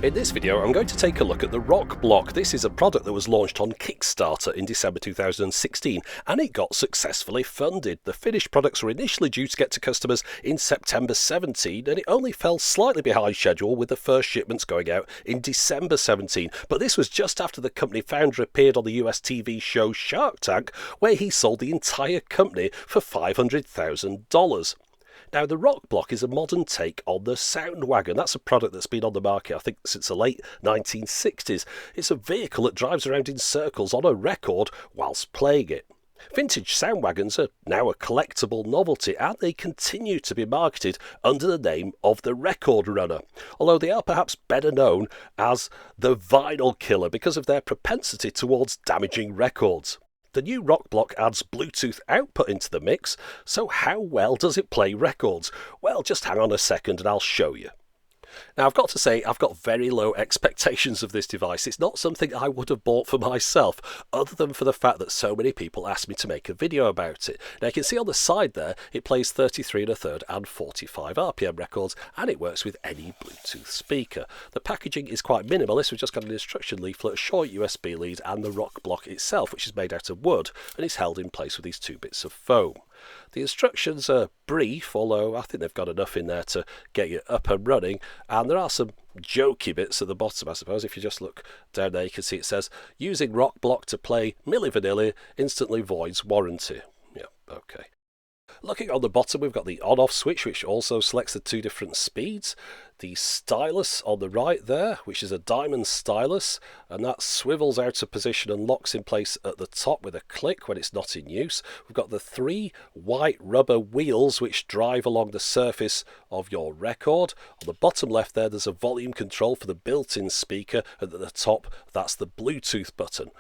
In this video, I'm going to take a look at the RokBlok. This is a product that was launched on Kickstarter in December 2016, and it got successfully funded. The finished products were initially due to get to customers in September 17, and it only fell slightly behind schedule, with the first shipments going out in December 17. But this was just after the company founder appeared on the US TV show Shark Tank, where he sold the entire company for $500,000. Now, the RokBlok is a modern take on the Soundwagon. That's a product that's been on the market, I think, since the late 1960s. It's a vehicle that drives around in circles on a record whilst playing it. Vintage Soundwagons are now a collectible novelty, and they continue to be marketed under the name of the Record Runner, although they are perhaps better known as the Vinyl Killer because of their propensity towards damaging records. The new RokBlok adds Bluetooth output into the mix, so how well does it play records? Well, just hang on a second and I'll show you. Now, I've got to say, I've got very low expectations of this device. It's not something I would have bought for myself, other than for the fact that so many people asked me to make a video about it. Now, you can see on the side there, it plays 33 1/3 and 45 RPM records, and it works with any Bluetooth speaker. The packaging is quite minimalist. We've just got an instruction leaflet, a short USB lead, and the RokBlok itself, which is made out of wood, and is held in place with these two bits of foam. The instructions are brief, although I think they've got enough in there to get you up and running, and there are some jokey bits at the bottom, I suppose. If you just look down there, you can see it says, using RokBlok to play Milli Vanilli instantly voids warranty. Yeah, okay. Looking on the bottom, we've got the on-off switch, which also selects the two different speeds. The stylus on the right there, which is a diamond stylus, and that swivels out of position and locks in place at the top with a click when it's not in use. We've got the three white rubber wheels which drive along the surface of your record. On the bottom left there, there's a volume control for the built-in speaker, and at the top, that's the Bluetooth button.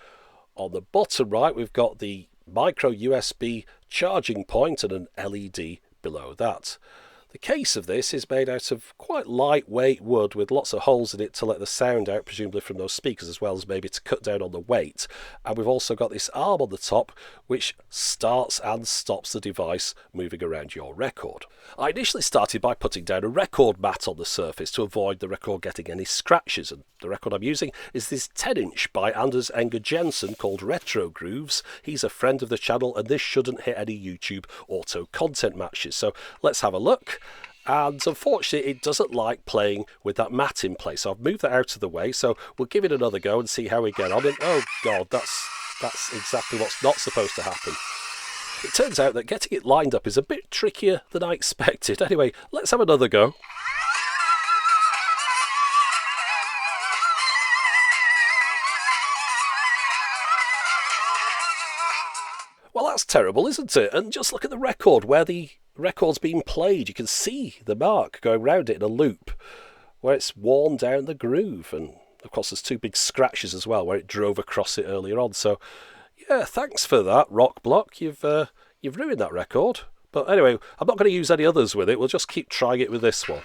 On the bottom right, we've got the micro USB charging point and an LED below that. The case of this is made out of quite lightweight wood with lots of holes in it to let the sound out, presumably from those speakers, as well as maybe to cut down on the weight. And we've also got this arm on the top which starts and stops the device moving around your record. I initially started by putting down a record mat on the surface to avoid the record getting any scratches, and the record I'm using is this 10-inch by Anders Enger Jensen called Retro Grooves. He's a friend of the channel, and this shouldn't hit any YouTube auto content matches. So let's have a look. And unfortunately, it doesn't like playing with that mat in place. So I've moved that out of the way, so we'll give it another go and see how we get on. And oh god, that's exactly what's not supposed to happen. It turns out that getting it lined up is a bit trickier than I expected. Anyway, let's have another go. Well, that's terrible, isn't it? And just look at the record, where the record's being played. You can see the mark going round it in a loop, where it's worn down the groove. And, of course, there's two big scratches as well, where it drove across it earlier on. So, yeah, thanks for that, RokBlok. You've ruined that record. But anyway, I'm not going to use any others with it. We'll just keep trying it with this one.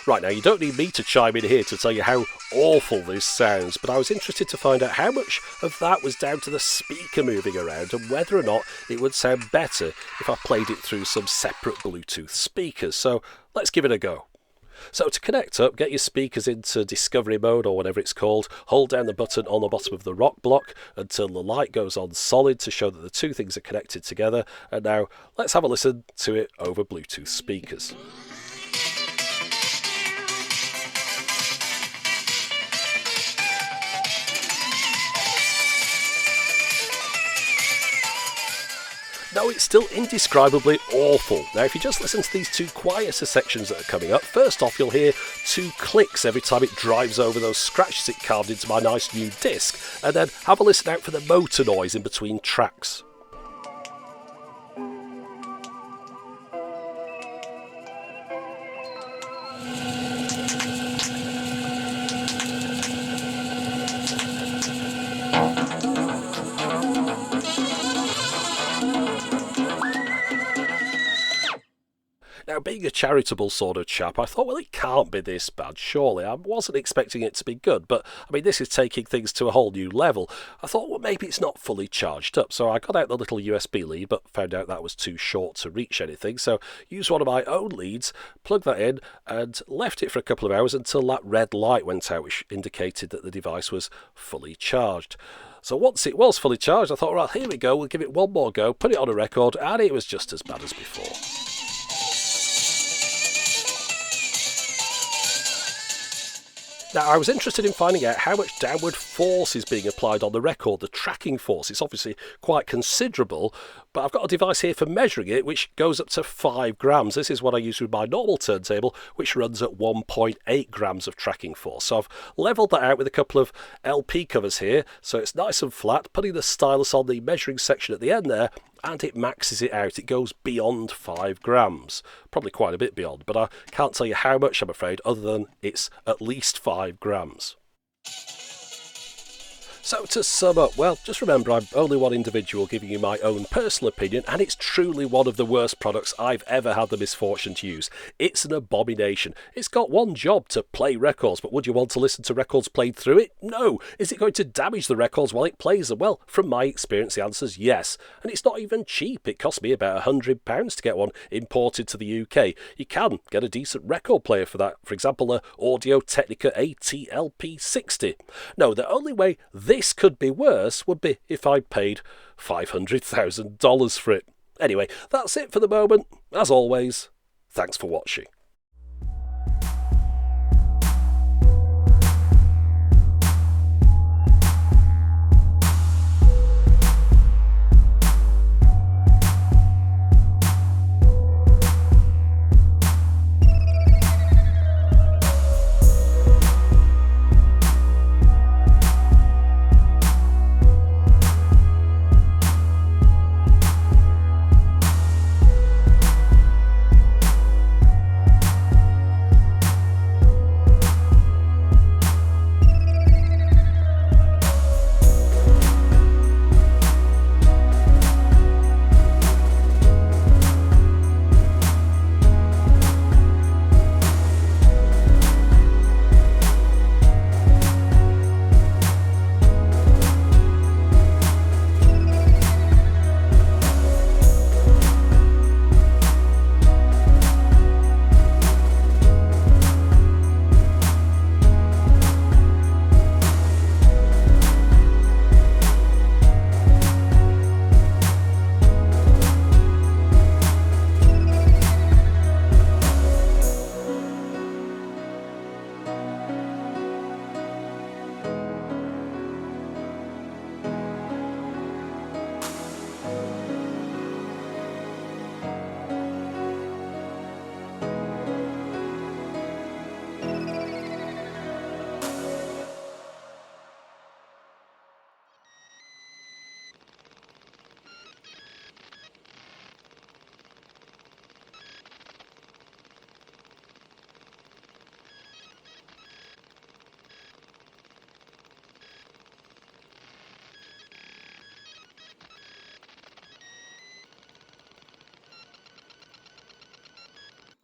Right, now you don't need me to chime in here to tell you how awful this sounds, but I was interested to find out how much of that was down to the speaker moving around and whether or not it would sound better if I played it through some separate Bluetooth speakers. So let's give it a go. So to connect up, get your speakers into discovery mode or whatever it's called, hold down the button on the bottom of the RokBlok until the light goes on solid to show that the two things are connected together. And now let's have a listen to it over Bluetooth speakers. No, it's still indescribably awful. Now, if you just listen to these two quieter sections that are coming up, first off, you'll hear two clicks every time it drives over those scratches it carved into my nice new disc, and then have a listen out for the motor noise in between tracks. Now, being a charitable sort of chap, I thought, well, it can't be this bad, surely. I wasn't expecting it to be good, but, I mean, this is taking things to a whole new level. I thought, well, maybe it's not fully charged up, so I got out the little USB lead, but found out that was too short to reach anything, so used one of my own leads, plugged that in, and left it for a couple of hours until that red light went out, which indicated that the device was fully charged. So once it was fully charged, I thought, right, here we go, we'll give it one more go, put it on a record, and it was just as bad as before. Now, I was interested in finding out how much downward force is being applied on the record, the tracking force. It's obviously quite considerable, but I've got a device here for measuring it, which goes up to 5 grams. This is what I use with my normal turntable, which runs at 1.8 grams of tracking force. So I've levelled that out with a couple of LP covers here, so it's nice and flat, putting the stylus on the measuring section at the end there, and it maxes it out. It goes beyond 5 grams. Probably quite a bit beyond, but I can't tell you how much, I'm afraid, other than it's at least 5 grams. So to sum up, well, just remember I'm only one individual giving you my own personal opinion, and it's truly one of the worst products I've ever had the misfortune to use. It's an abomination. It's got one job, to play records, but would you want to listen to records played through it? No. Is it going to damage the records while it plays them? Well, from my experience, the answer's yes. And it's not even cheap. It cost me about £100 to get one imported to the UK. You can get a decent record player for that. For example, the Audio-Technica AT-LP60. No, the only way this could be worse would be if I paid $500,000 for it. Anyway, that's it for the moment. As always, thanks for watching.